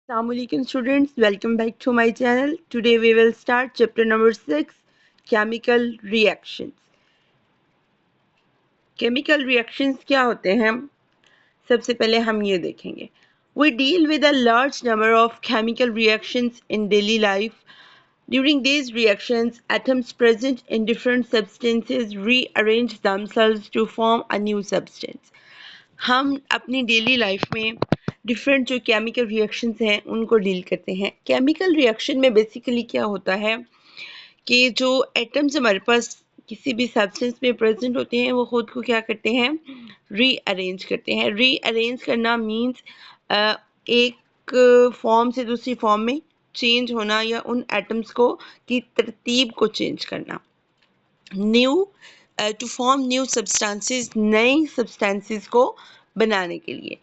Assalamualaikum students, welcome back to my channel. Today we will start chapter number 6, chemical reactions. Chemical reactions क्या होते हैं? सबसे पहले हम ये देखेंगे. We deal with a large number of chemical reactions in daily life. During these reactions, atoms present in different substances rearrange themselves to form a new substance. हम अपनी डेली लाइफ में डिफरेंट जो केमिकल रिएक्शंस हैं उनको deal करते हैं. Chemical reaction में basically क्या होता है कि जो एटम्स हमारे पास किसी भी सब्सटेंस में प्रेजेंट होते हैं वो खुद को क्या करते हैं, रीअरेंज करते हैं. रीअरेंज करना मींस एक फॉर्म से दूसरी फॉर्म में चेंज होना या उन एटम्स को की तरतीब को चेंज करना. New to form new substances, नए सब्सटेंसेस को बनाने के लिए.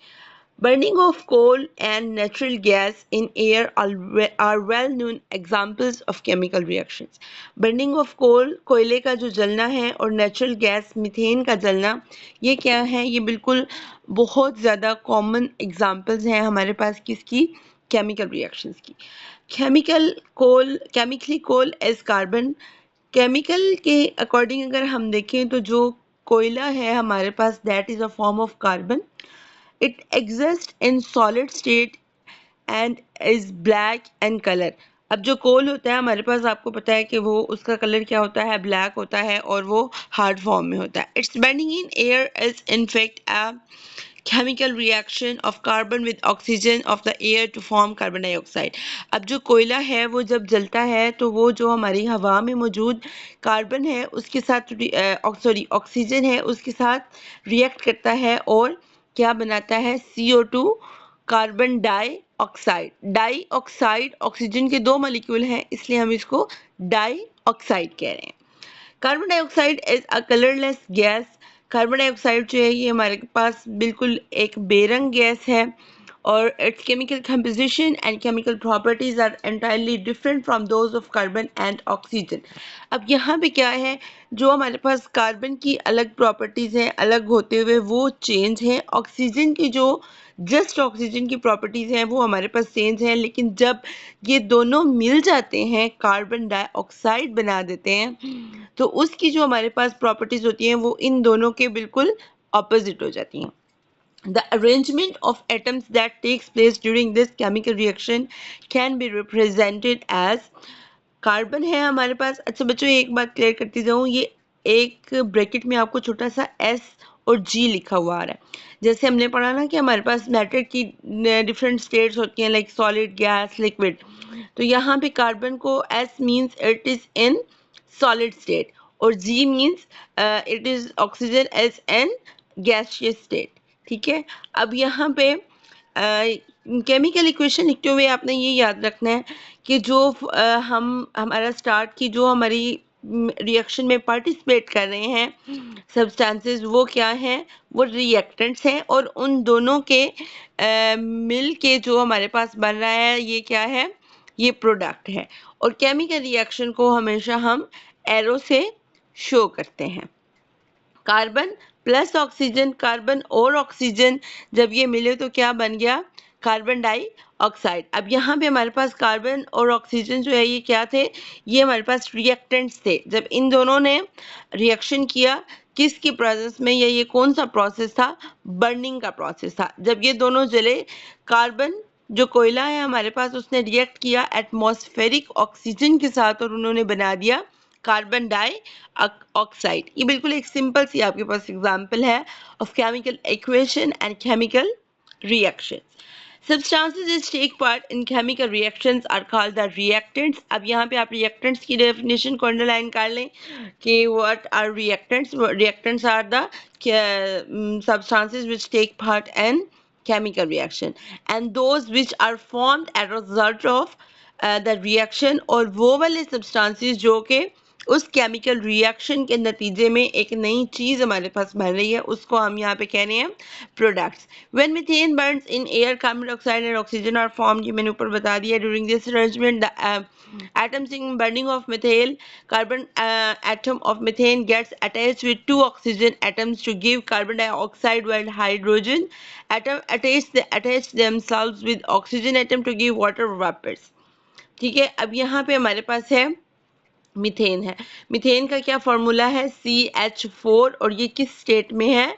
Burning of coal and natural gas in air are well known examples of chemical reactions. Burning of coal, कोयले का जो जलना है, और natural gas, मीथेन का जलना, ये क्या है? ये बिल्कुल बहुत ज़्यादा common examples हैं हमारे पास किसकी? Chemical reactions की. Chemically coal as carbon. Chemical के अकॉर्डिंग अगर हम देखें तो जो कोयला है हमारे पास, that is a form of carbon. It exists in solid state and is black in color. अब जो कोल होता है हमारे पास, आपको पता है कि वो उसका कलर क्या होता है? ब्लैक होता है, और वो हार्ड फॉर्म में होता है. It's burning in air is in fact a chemical reaction of carbon with oxygen of the air to form carbon dioxide. अब जो कोयला है वो जब जलता है तो वो जो हमारी हवा में मौजूद कार्बन है उसके साथ ऑक्सीजन है उसके साथ रिएक्ट करता है और क्या बनाता है? CO2, carbon dioxide. Dioxide oxygen के दो मॉलिक्यूल हैं, इसलिए हम इसको डाइऑक्साइड कह रहे हैं. Carbon dioxide is a colourless gas. Carbon dioxide जो है ये हमारे पास बिल्कुल एक बेरंग गैस है, और it's chemical composition and chemical properties are entirely different from those of carbon and oxygen. अब यहाँ पे क्या है, जो हमारे पास कार्बन की अलग प्रॉपर्टीज हैं, अलग होते हुए वो चेंज हैं. ऑक्सीजन की जो जस्ट ऑक्सीजन की प्रॉपर्टीज हैं वो हमारे पास चेंज हैं, लेकिन जब ये दोनों मिल जाते हैं, कार्बन डाइऑक्साइड बना देते हैं, तो उसकी जो हमारे पास प्रॉपर्टीज होती हैं वो इन दोनों के बिल्कुल ऑपोजिट हो जाती हैं. The arrangement of atoms that takes place during this chemical reaction can be represented as. Carbon है हमारे पास. अच्छा बच्चों, एक बात क्लियर करती जाऊँ, ये एक ब्रैकेट में आपको छोटा सा S और G लिखा हुआ आ रहा है. जैसे हमने पढ़ा ना कि हमारे पास मैटर की डिफरेंट स्टेट्स होती हैं, लाइक सॉलिड, गैस, लिक्विड. तो यहाँ पे कार्बन को S means it is in solid state, और G means it is oxygen as an gaseous state. ठीक है. अब यहाँ पे केमिकल इक्वेशन लिखते हुए आपने ये याद रखना है कि जो हम हमारा स्टार्ट की जो हमारी रिएक्शन में पार्टिसिपेट कर रहे हैं सब्सटेंसेस, वो क्या हैं? वो रिएक्टेंट्स हैं, और उन दोनों के मिल के जो हमारे पास बन रहा है ये क्या है? ये प्रोडक्ट है. और केमिकल रिएक्शन को हमेशा हम एरो से शो करते हैं. कार्बन प्लस ऑक्सीजन, कार्बन और ऑक्सीजन जब ये मिले तो क्या बन गया? Carbon dioxide. अब यहाँ पे हमारे पास कार्बन और ऑक्सीजन जो है ये क्या थे? ये हमारे पास रिएक्टेंट्स थे. जब इन दोनों ने रिएक्शन किया, किसकी प्रेजेंस में? ये कौन सा प्रोसेस था? बर्निंग का प्रोसेस था. जब ये दोनों जले, कार्बन जो कोयला है हमारे पास उसने रिएक्ट किया एटमॉस्फेरिक ऑक्सीजन के साथ, और उन्होंने बना दिया कार्बन डाइऑक्साइड. ये बिल्कुल एक सिंपल सी आपके पास एग्जांपल है of chemical equation and chemical reaction. Substances that take part in chemical reactions are called the reactants. अब यहाँ पे आप reactants की definition को underline कर लें कि what are reactants? Reactants are the substances which take part in chemical reaction, and those which are formed as a result of the reaction, और वो वाले substances जो के उस केमिकल रिएक्शन के नतीजे में एक नई चीज हमारे पास बन रही है, उसको हम यहाँ पे कह रहे हैं products. When methane burns in air, carbon dioxide and oxygen are formed, ये मैंने ऊपर बता दिया। During this arrangement the atoms in burning of methane, carbon atom of methane gets attached with two oxygen atoms to give carbon dioxide, while hydrogen atom attach themselves with oxygen atom to give water vapors। ठीक है, अब यहाँ पे हमारे पास है methane है। Methane का क्या फॉर्मूला है? CH4, और ये किस स्टेट में है?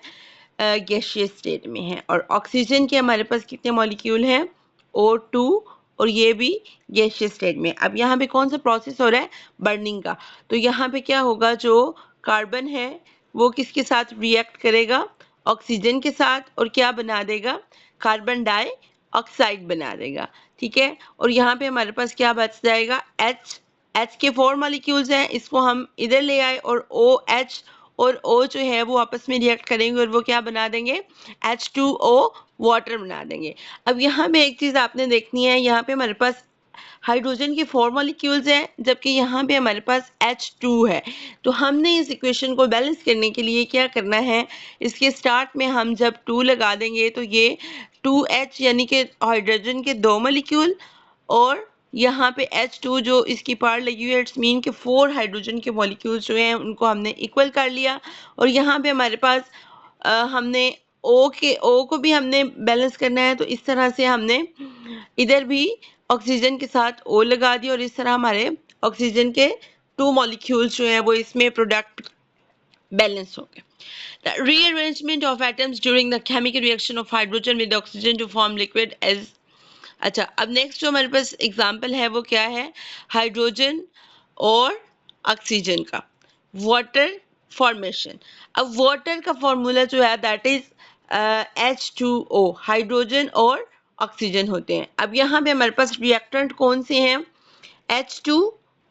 गैसियस स्टेट में है। और ऑक्सीजन के हमारे पास कितने मॉलिक्यूल हैं? O2, और ये भी गैसियस स्टेट में। अब यहाँ पे कौन सा प्रोसेस हो रहा है? बर्निंग का। तो यहाँ पे क्या होगा, जो कार्बन है वो किसके साथ रिएक्ट करेगा? ऑक्सीजन के साथ, और क्या बना देगा? कार्बन डाइऑक्साइड बना देगा। ठीक है, और यहाँ पे हमारे पास क्या बच जाएगा? H के 4 मॉलिक्यूल्स हैं, इसको हम इधर ले आए, और OH और O जो है वो आपस में रिएक्ट करेंगे और वो क्या बना देंगे? H2O वाटर बना देंगे। अब यहाँ पे एक चीज आपने देखनी है, यहाँ पे हमारे पास हाइड्रोजन के 4 मॉलिक्यूल्स हैं, जबकि यहाँ पे हमारे पास H2 है। तो हमने इस इक्वेशन को बैलेंस करने के लिए क्या करना है? इसके स्टार्ट में हम जब 2 लगा देंगे तो ये 2H यानी कि हाइड्रोजन के 2 मॉलिक्यूल, और यहाँ पे H2 जो इसकी पार लगी हुई है, इट्स मीन के 4 हाइड्रोजन के मॉलिक्यूल्स जो हैं उनको हमने इक्वल कर लिया। और यहाँ पे हमारे पास हमने O को भी हमने बैलेंस करना है, तो इस तरह से हमने इधर भी ऑक्सीजन के साथ O लगा दिया, और इस तरह हमारे ऑक्सीजन के 2 मॉलिक्यूल्स जो हैं वो इसमें प्रोडक्ट बैलेंस हो गए। The rearrangement of atoms during the chemical reaction of hydrogen with oxygen to form liquid as। अच्छा, अब नेक्स्ट जो हमारे पास एग्जाम्पल है वो क्या है? हाइड्रोजन और ऑक्सीजन का वाटर फॉर्मेशन। अब वाटर का फॉर्मूला जो है दैट इज H2O, हाइड्रोजन और ऑक्सीजन होते हैं। अब यहाँ पे हमारे पास रिएक्टेंट कौन से हैं? H2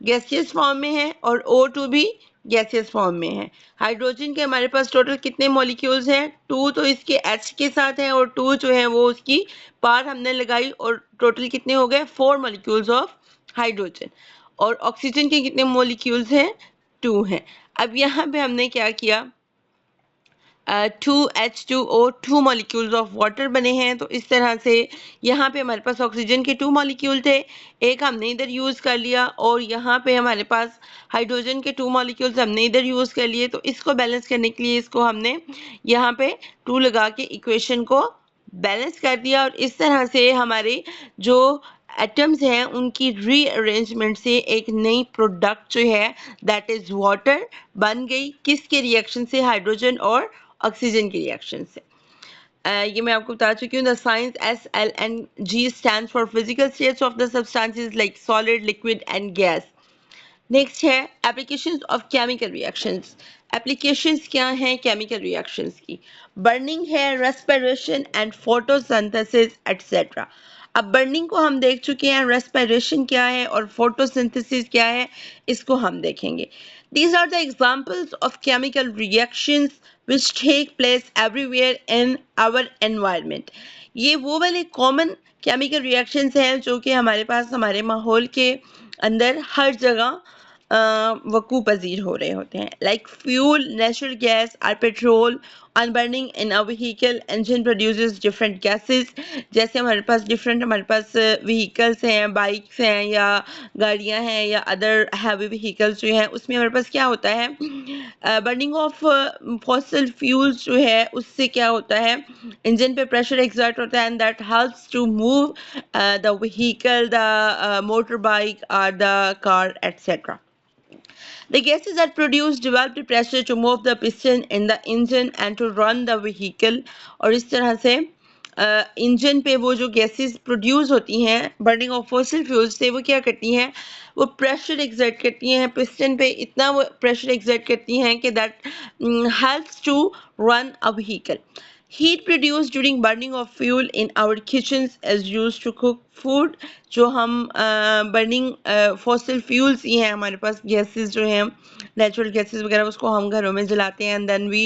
गैसियस फॉर्म में है और O2 भी गैसियस फॉर्म में है। हाइड्रोजन के हमारे पास टोटल कितने मॉलिक्यूल्स हैं? 2 तो इसके H के साथ हैं, और 2 जो है वो उसकी पार हमने लगाई, और टोटल कितने हो गए? 4 मॉलिक्यूल्स ऑफ हाइड्रोजन। और ऑक्सीजन के कितने मॉलिक्यूल्स हैं? 2 हैं। अब यहाँ पे हमने क्या किया? 2H2O, 2 मॉलिक्यूल्स ऑफ वाटर बने हैं। तो इस तरह से यहाँ पे हमारे पास ऑक्सीजन के 2 मॉलिक्यूल थे, एक हमने इधर यूज़ कर लिया, और यहाँ पे हमारे पास हाइड्रोजन के 2 मॉलिक्यूल्स हमने इधर यूज़ कर लिए। तो इसको बैलेंस करने के लिए इसको हमने यहाँ पे 2 लगा के इक्वेशन को बैलेंस कर दिया, और इस तरह से हमारे जो एटम्स हैं उनकी रीअरेंजमेंट से एक नई प्रोडक्ट जो है दैट इज वाटर बन गई। किसके रिएक्शन से? हाइड्रोजन और ऑक्सीजन की रिएक्शन से। ये मैं आपको बता चुकी हूँ। The science SL&G stands for physical states of the substances like solid, liquid and gas। Next है applications of chemical reactions. Applications क्या हैं केमिकल रिएक्शंस की? बर्निंग है, रेस्पिरेशन एंड फोटोसिंथेसिस एटसेट्रा। अब बर्निंग को हम देख चुके हैं, रेस्पिरेशन क्या है और फोटोसिंथेसिस क्या है इसको हम देखेंगे। These are the examples of chemical reactions which take place everywhere in our environment। ये वो वाले कॉमन केमिकल रिएक्शंस हैं जो कि हमारे पास हमारे माहौल के अंदर हर जगह वकू पजीर हो रहे होते हैं। लाइक फ्यूल, नेचुरल गैस और petrol on burning in a vehicle engine produces different gases. जैसे हमारे पास व्हीकल्स हैं, बाइक्स हैं या गाड़ियां हैं या अदर हैवी व्हीकल्स जो हैं, उसमें हमारे पास क्या होता है? बर्निंग ऑफ फॉसिल फ्यूल्स जो है उससे क्या होता है? इंजन पे प्रेशर एक्सर्ट होता है, and that helps to move the vehicle, the motorbike और the car etcetera. The gases that produce develop the pressure to move the piston in the engine and to run the vehicle। और इस तरह से engine पे वो जो gases produce होती हैं बर्निंग ऑफ फॉसिल फ्यूल्स से, वो क्या करती हैं? वो प्रेशर एक्सर्ट करती हैं पिस्टन पे, इतना वो प्रेशर एक्सर्ट करती हैं कि that helps to run a vehicle. Heat produced during burning of fuel in our kitchens is used to cook food। जो हम बर्निंग फॉसिल फ्यूल्स ही हैं, हमारे पास गैसेस जो हैं नेचुरल गैसेस वगैरह, उसको हम घरों में जलाते हैं, and then we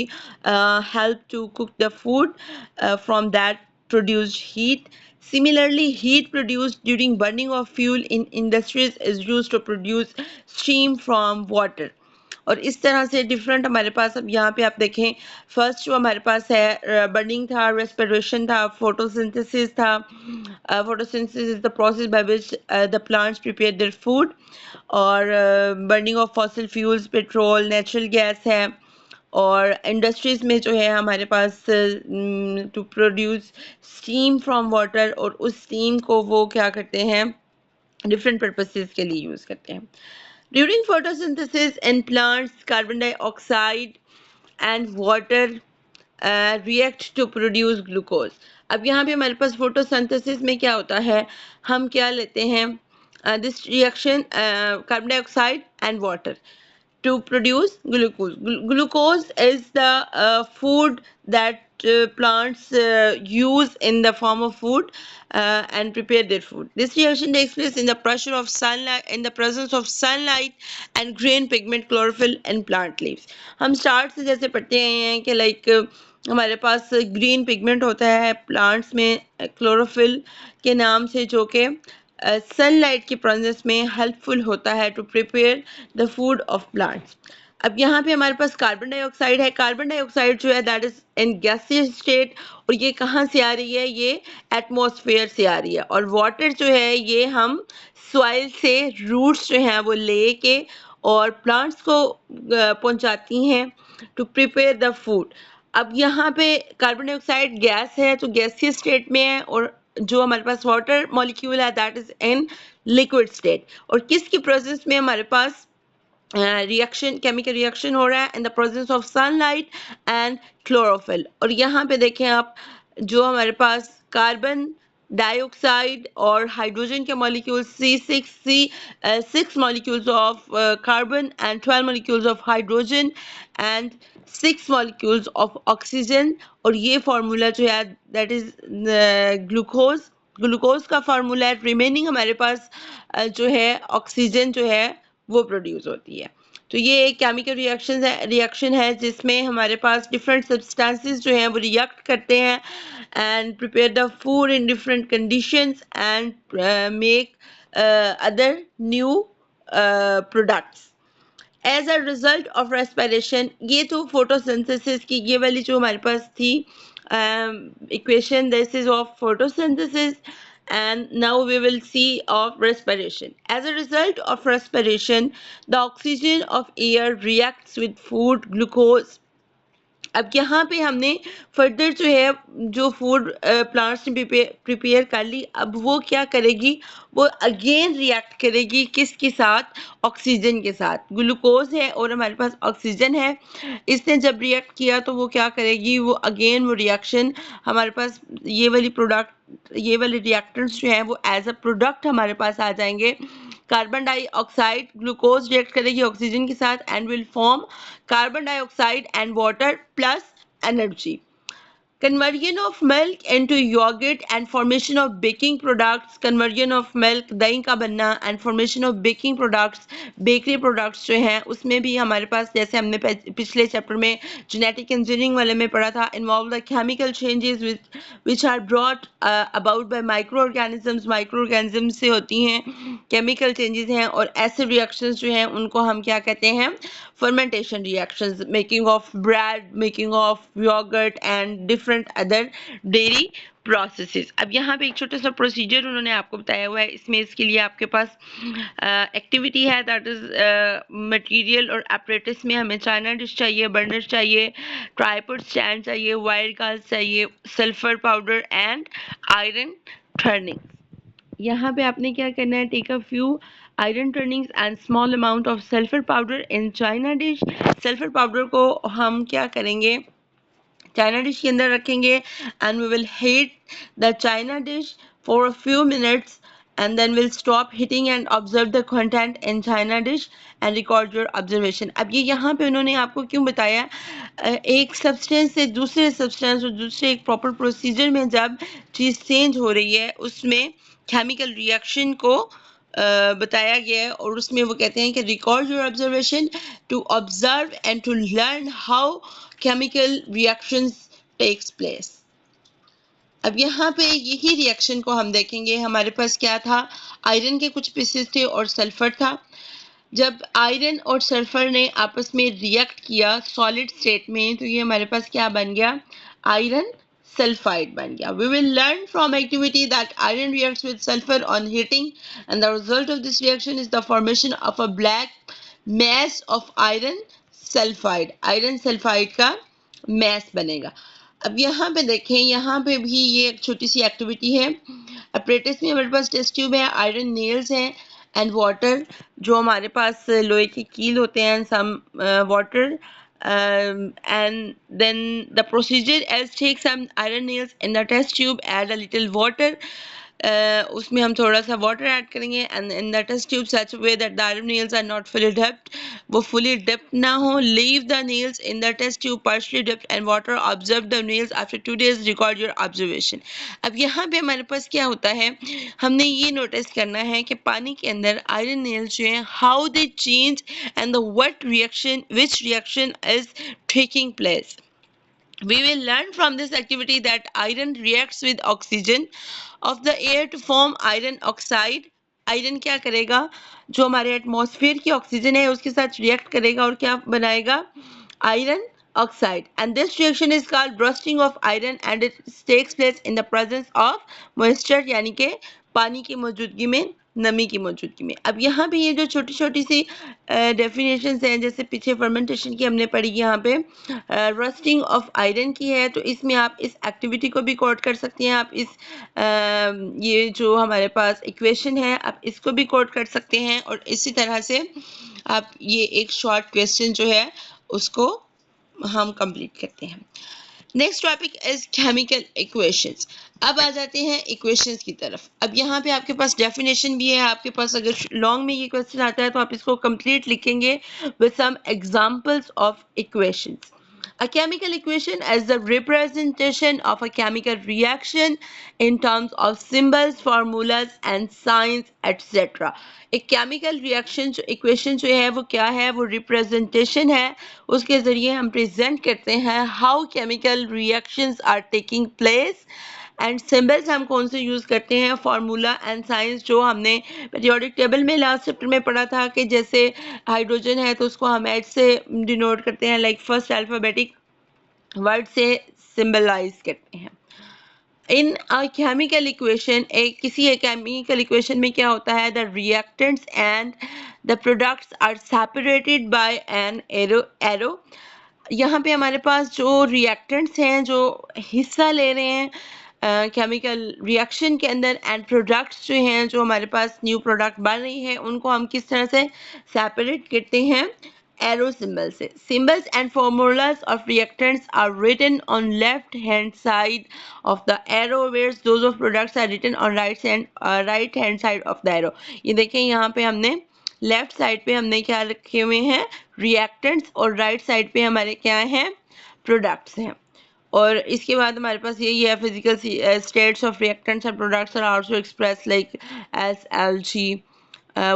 help to cook the food from that produced heat। Similarly, heat produced during burning of fuel in industries is used to produce steam from water. और इस तरह से डिफरेंट हमारे पास, अब यहाँ पे आप देखें, फर्स्ट जो हमारे पास है बर्निंग था, रेस्पिरेशन था, फोटोसिंथेसिस था. Photosynthesis is the process by which the plants prepare their food. और burning of fossil fuels, petrol, natural gas है. और इंडस्ट्रीज में जो है हमारे पास to produce steam from water, और उस स्टीम को वो क्या करते हैं, डिफरेंट पर्पसेस के लिए यूज़ करते हैं. During photosynthesis in plants, carbon dioxide and water react to produce glucose. अब यहाँ पे हमारे पास फोटोसिंथेसिस में क्या होता है, हम क्या लेते हैं, this reaction carbon dioxide and water to produce glucose. Glucose is the food that plants use in the form of food and prepare their food. This reaction takes place in the pressure of sunlight, in the presence of sunlight and green pigment chlorophyll in plant leaves. हम start से जैसे पढ़ते हैं कि like हमारे पास green pigment होता है plants में क्लोरोफिल के नाम से, जो कि सनलाइट की प्रेजेंस में हेल्पफुल होता है to prepare the food of plants. अब यहाँ पे हमारे पास कार्बन डाइऑक्साइड है. कार्बन डाइऑक्साइड जो है that is in gaseous state, और ये कहाँ से आ रही है, ये एटमॉस्फेयर से आ रही है. और वाटर जो है ये हम सॉइल से रूट्स जो हैं वो लेके और प्लांट्स को पहुंचाती हैं टू प्रिपेयर द फूड. अब यहाँ पे कार्बन डाइऑक्साइड गैस है तो गैसियस स्टेट में है, और जो हमारे पास वाटर मॉलिक्यूल है that is in liquid state. और किसकी प्रेजेंस में हमारे पास रिएक्शन, केमिकल रिएक्शन हो रहा है, in the presence of sunlight and chlorophyll. और यहाँ पे देखें आप, जो हमारे पास कार्बन डाइऑक्साइड और हाइड्रोजन के molecules six molecules of carbon and 12 molecules of hydrogen and 6 molecules of oxygen. और ये फार्मूला जो है दैट इज ग्लूकोज. ग्लूकोज का फार्मूला है. रिमेनिंग हमारे पास जो है ऑक्सीजन जो है वो प्रोड्यूस होती है. तो ये एक केमिकल रिएक्शन है जिसमें हमारे पास डिफरेंट सब्सटेंसेस जो हैं वो रिएक्ट करते हैं and prepare the food in different conditions and make other new products as a result of respiration. ये तो फोटोसिंथेसिस की ये वाली जो हमारे पास थी equation, this is of photosynthesis, and now we will see of respiration. As a result of respiration, the oxygen of air reacts with food glucose. अब यहाँ पे हमने फर्दर जो है जो फूड प्लांट्स ने प्रिपेयर कर ली, अब वो क्या करेगी, वो अगेन रिएक्ट करेगी किसके साथ, ऑक्सीजन के साथ. ग्लूकोज है और हमारे पास ऑक्सीजन है. इसने जब रिएक्ट किया तो वो क्या करेगी, वो अगेन वो रिएक्शन हमारे पास ये वाली प्रोडक्ट, ये वाले रिएक्टेंट्स जो हैं वो एज अ प्रोडक्ट हमारे पास आ जाएंगे. कार्बन डाइऑक्साइड, ग्लूकोज रिएक्ट करेगी ऑक्सीजन के साथ and will form carbon dioxide and water plus energy. Conversion of milk into yogurt and formation of baking products. Conversion of milk, दही का बनना, and formation of baking products, bakery products जो हैं उसमें भी हमारे पास, जैसे हमने पिछले चैप्टर में genetic engineering वाले में पढ़ा था, involve the chemical changes which are brought about by microorganisms. Microorganisms से होती हैं, chemical changes हैं, और acid reactions जो हैं उनको हम क्या कहते हैं, fermentation reactions, making of bread, making of yogurt and different other dairy processes. अब यहाँ पे एक छोटा सा प्रोसीजर उन्होंने आपको बताया हुआ है. इसमें इसके लिए आपके पास एक्टिविटी है, दैट इज मटेरियल और apparatus में हमें चाइना डिश चाहिए, बर्नर चाहिए, ट्राइपॉड स्टैंड चाहिए, वायर गाज चाहिए, sulphur powder and iron turning. यहाँ पे आपने क्या करना है, take a few iron turnings and small amount of sulphur powder in china dish. Sulphur powder को हम क्या करेंगे, चाइना डिश के अंदर रखेंगे and we will heat the china dish for a few minutes and then we'll stop heating and observe the content in china dish and record your observation. अब ये यहाँ पे उन्होंने आपको क्यों बताया, एक सब्सटेंस से दूसरे सब्सटेंस और दूसरे एक प्रॉपर प्रोसीजर में जब चीज़ चेंज हो रही है उसमें केमिकल रिएक्शन को बताया गया है, और उसमें वो कहते हैं कि record your observation to observe and to learn how chemical reactions takes place. अब यहाँ पे यही रिएक्शन को हम देखेंगे, हमारे पास क्या था, आयरन के कुछ पीसेस थे और सल्फर था। जब आयरन और सल्फर ने आपस में रिएक्ट किया सॉलिड स्टेट में, तो ये हमारे पास क्या बन गया, आयरन सल्फाइड बन गया. We will learn from activity that iron reacts with sulfur on heating, and the result of this reaction is the formation of a black mass of iron sulfide. Iron sulphide का mess बनेगा. अब यहाँ पे देखें, यहाँ पे भी ये एक छोटी सी एक्टिविटी है. अप्रेटिस में हमारे पास टेस्ट ट्यूब है, आयरन नेल्स हैं एंड वाटर, जो हमारे पास लोहे की कील होते हैं, some water, and then the procedure as take some iron nails in the test tube, add a little water, उसमें हम थोड़ा सा वाटर ऐड करेंगे, and in the test tube such way that the iron nails are not fully dipped, वो fully dipped ना हो. Leave the nails in the test tube partially dipped and water, observe the nails after 2 days, record your observation. अब यहाँ पे हमारे पास क्या होता है, हमने ये नोटिस करना है कि पानी के अंदर आयरन नेल्स जो हैं, how they change and the what reaction, which reaction is taking place. We will learn from this activity that iron reacts with oxygen of the air to form iron oxide. Iron क्या करेगा, जो हमारे atmosphere की oxygen है उसके साथ react करेगा और क्या बनाएगा, iron oxide, and this reaction is called bursting of iron and it takes place in the presence of moisture, यानी कि पानी की मौजूदगी में, नमी की मौजूदगी में. अब यहाँ पे ये जो छोटी छोटी सी डेफिनेशंस हैं, जैसे पीछे फर्मेंटेशन की हमने पढ़ी, यहाँ पे रस्टिंग ऑफ आयरन की है, तो इसमें आप इस एक्टिविटी को भी कोट कर सकते हैं. आप इस ये जो हमारे पास इक्वेशन है, आप इसको भी कोट कर सकते हैं, और इसी तरह से आप ये एक शॉर्ट क्वेश्चन जो है उसको हम कंप्लीट करते हैं. Next topic is chemical equations. अब आ जाते हैं इक्वेशंस की तरफ. अब यहाँ पे आपके पास डेफिनेशन भी है, आपके पास अगर लॉन्ग में ये क्वेश्चन आता है तो आप इसको कंप्लीट लिखेंगे with some examples of equations. A chemical equation is the representation of a chemical reaction in terms of symbols, formulas and signs etc. एक केमिकल रिएक्शन जो इक्वेशन जो है वो क्या है, वो रिप्रेजेंटेशन है, उसके ज़रिए हम प्रेजेंट करते हैं how chemical reactions are taking place. And symbols हम कौन से यूज़ करते हैं, फार्मूला एंड साइंस, जो हमने पीरियोडिक टेबल में लास्ट चैप्टर में पढ़ा था कि जैसे हाइड्रोजन है तो उसको हम एच से डिनोट करते हैं, लाइक फर्स्ट अल्फ़ाबेटिक वर्ड से सिंबलाइज करते हैं. इन अ केमिकल इक्वेशन, एक किसी केमिकल इक्वेशन में क्या होता है, the reactants and the products are separated by an arrow. यहाँ पे हमारे पास जो रिएक्टेंट्स हैं जो हिस्सा ले रहे हैं केमिकल रिएक्शन के अंदर, एंड प्रोडक्ट्स जो हैं जो हमारे पास न्यू प्रोडक्ट बन रही है, उनको हम किस तरह से सेपरेट करते हैं, एरो सिंबल से. Symbols and formulas of reactants are written on left hand side of the arrow, whereas those of products are written on right hand side of the arrow. ये देखें, यहाँ पे हमने लेफ्ट साइड पे हमने क्या रखे हुए हैं, रिएक्टेंट्स, और राइट साइड पे हमारे क्या हैं, प्रोडक्ट्स हैं. और इसके बाद हमारे पास यही है, physical states of reactants and products are also express like SLG,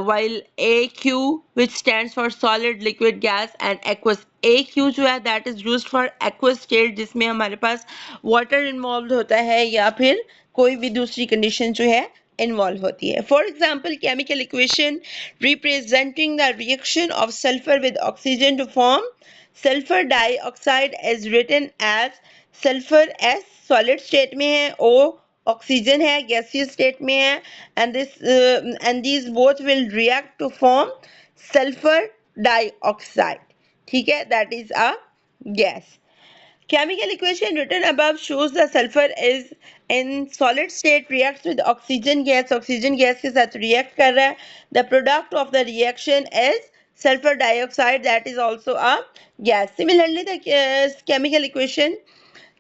while AQ which stands for solid, liquid, gas and aqueous. AQ जो है that is used for aqueous state, जिसमें हमारे पास water involved होता है या फिर कोई भी दूसरी condition जो है involve होती है. For example, chemical equation representing the reaction of sulfur with oxygen to form sulfur dioxide is written as sulfur S solid state में है, O ऑक्सीजन है गैसियस स्टेट में है, and these both will react to form sulfur dioxide. ठीक है, that is a gas. Chemical equation written above shows the sulfur is in solid state, reacts with oxygen gas, oxygen gas के साथ react कर रहा है. The product of the reaction is sulfur dioxide, that is also a gas. Similarly, the chemical equation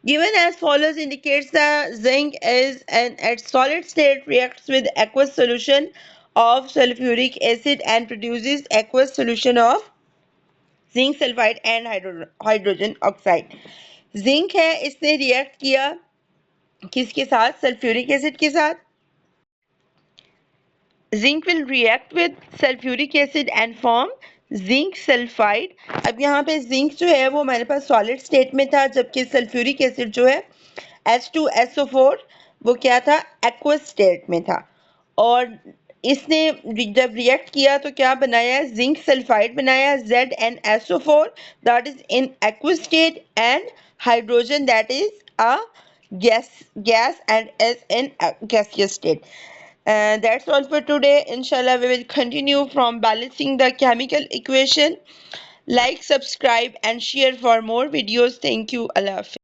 given as follows indicates the zinc is at solid state, reacts with aqueous solution of sulfuric acid and produces aqueous solution of zinc sulfide and hydrogen oxide. Zinc है, इसने react किया किसके साथ, sulphuric acid के साथ. Zinc will react with sulphuric acid and form zinc sulphide. अब यहाँ पे जिंक जो है वो हमारे पास सॉलिड स्टेट में था, जबकि सल्फ्यूरिक एसिड जो है H2SO4 वो क्या था, एक्वस स्टेट में था। और इसने जब रिएक्ट किया तो क्या बनाया, जिंक सल्फाइड बनाया, ZnSO4 that is in aqueous state, and hydrogen that is a gas and is in a gaseous state. That's all for today. Inshallah, we will continue from balancing the chemical equation. Like, subscribe, and share for more videos. Thank you. Allah Hafiz.